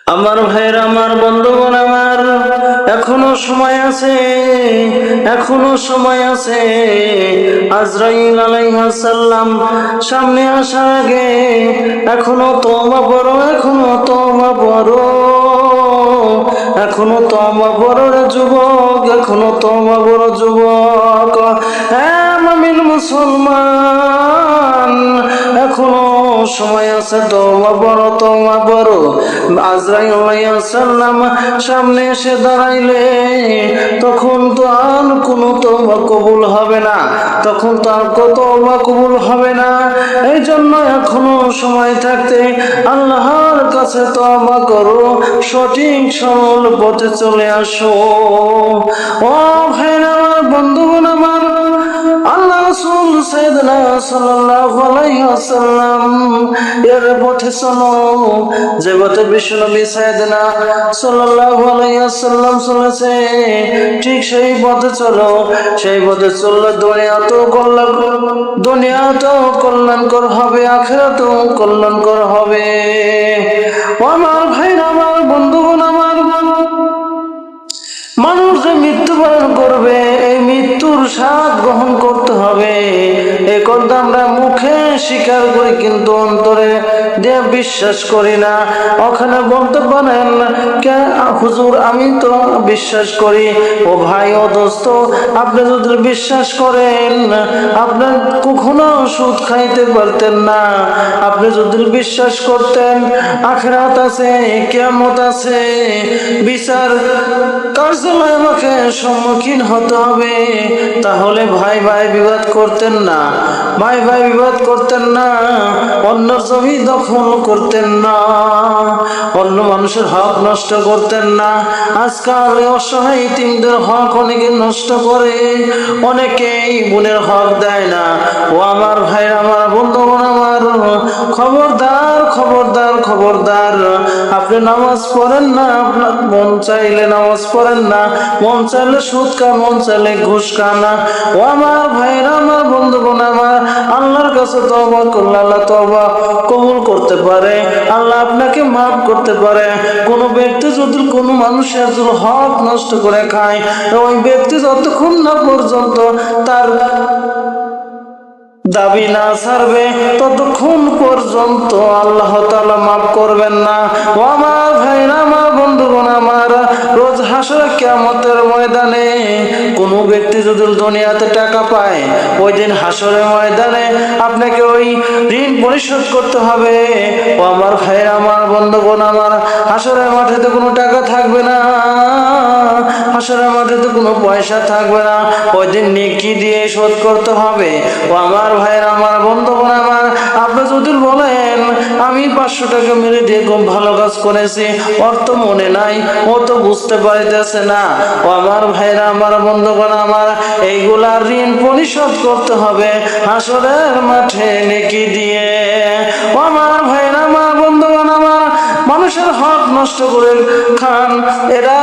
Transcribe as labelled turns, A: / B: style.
A: আমার ভাইয়ের, আমার বন্ধুগণ, আমার এখনো সময় আছে, এখনো সময় আছে। আজরাইল আলাইহিস সালাম সামনে আসার আগে এখনো তওবা করো, এখনো তওবা করো, এখনো তওবা করো রে যুবক, এখনো তওবা করো যুবক। হ্যাঁ মুমিন মুসলমান, এখনো সময় আছে, তওবা করো, তওবা করো। আজরাইল আলাইহিস সালাম সামনে এসে দাঁড়াইলে তখন তো আর কোনো তওবা কবুল হবে না, তখন তো আর তওবা কবুল হবে না। এই জন্য এখনো সময় থাকতে আল্লাহর কাছে তওবা করো, সঠিক সরল পথে চলে আসো। ও ভাইরা আমার, বন্ধুগণ আমার, আল্লাহ রাসূল সাইয়েদনা সাল্লাল্লাহু আলাইহি ওয়াসাল্লাম এর পথে চলো, যে পথে বিশ্বনবী সাইয়েদনা সাল্লাল্লাহু আলাইহি ওয়াসাল্লাম চলেছে, ঠিক সেই পথে চলো। সেই পথে চললে দুনিয়াতেও কল্যাণকর হবে, আখিরাতেও কল্যাণকর হবে। ও আমার ভাইরা, আমার বন্ধুগণ আমার, মানুষ যে মৃত্যুবরণ করবে, এই মৃত্যুর স্বাদ গ্রহণ করতে হবে, এই কথা আমরা মুখে স্বীকার করি কিন্তু অন্তরে দিয়ে বিশ্বাস করি না। ওখানে বলতে পারেন, কে হুজুর আমি তো বিশ্বাস করি। ও ভাই, ও দোস্ত, আপনি যদি বিশ্বাস করেন আপনি কখনো সুদ খাইতে পারতেন না। আপনি যদি বিশ্বাস করতেন আখিরাত আছে, কিয়ামত আছে, বিচার কার্যালয়ে আমাকে সম্মুখীন হতে হবে, তাহলে ভাই ভাই বিবাদ করতেন না, ভাই ভাই বিবাদ করতেন না, অন্য জমি দখল করতেন না, অন্য মানুষের হক নষ্ট করতেন না। আজকাল অসহায় ইতিমদের হক অনেকে নষ্ট করে, অনেকেই বোনের হক দেয় না। ও আমার ভাই, আমার বন্ধুগণ আমার, খবরদার খবরদার খবরদার, আপনি নামাজ পড়েন না, আপনার মন চাইলে নামাজ পড়েন না, মন চাইলে সুদ খান, মন চাইলে ঘুষ খান না। ও আমার ভাইরা, আমার বন্ধুগণ আমার, আল্লাহর কাছে তওবা করলে আল্লাহ তওবা কবুল করতে পারে, আল্লাহ আপনাকে মাফ করতে পারে। কোন ব্যক্তি যদি কোনো মানুষের হক নষ্ট করে খায়, ওই ব্যক্তি যতক্ষণ না পর্যন্ত তার দাবি না ছাড়বে ততক্ষণ পর্যন্ত আল্লাহ তাআলা মাফ করবেন না। ও আমার ভাইরা, আমার বন্ধুগণ আমার, রোজ হাসরে কিয়ামতের ময়দানে কোন ব্যক্তি যদি দুনিয়াতে টাকা পায়, ওই দিন হাসরের ময়দানে আপনাকে ওই ঋণ পরিশোধ করতে হবে। ও আমার ভাইরা, আমার বন্ধুগণ আমার, হাসরের মাঠে তো কোনো টাকা থাকবে না, হাসরের মাঠে তো কোনো পয়সা থাকবে না, ওই দিন নেকি দিয়ে শোধ করতে হবে। ও আমার ভাইয়ের, আমার বন্ধুগণ আমার, আপনি যদি বলেন আমি 500 টাকা মেরে দিয়ে খুব ভালো কাজ করেছি, অর্থ মনে নাই, ও তো বুঝতে পারতেছে না। ও আমার ভাইয়েরা, আমার বন্ধুগণ আমার, এইগুলা ঋণ পরিশোধ করতে হবে হাসরের মাঠে নেকি দিয়ে। ও আমার ভাইয়েরা, আমার বন্ধুগণ আমার, মানুষের হক নষ্ট করে খান, এরা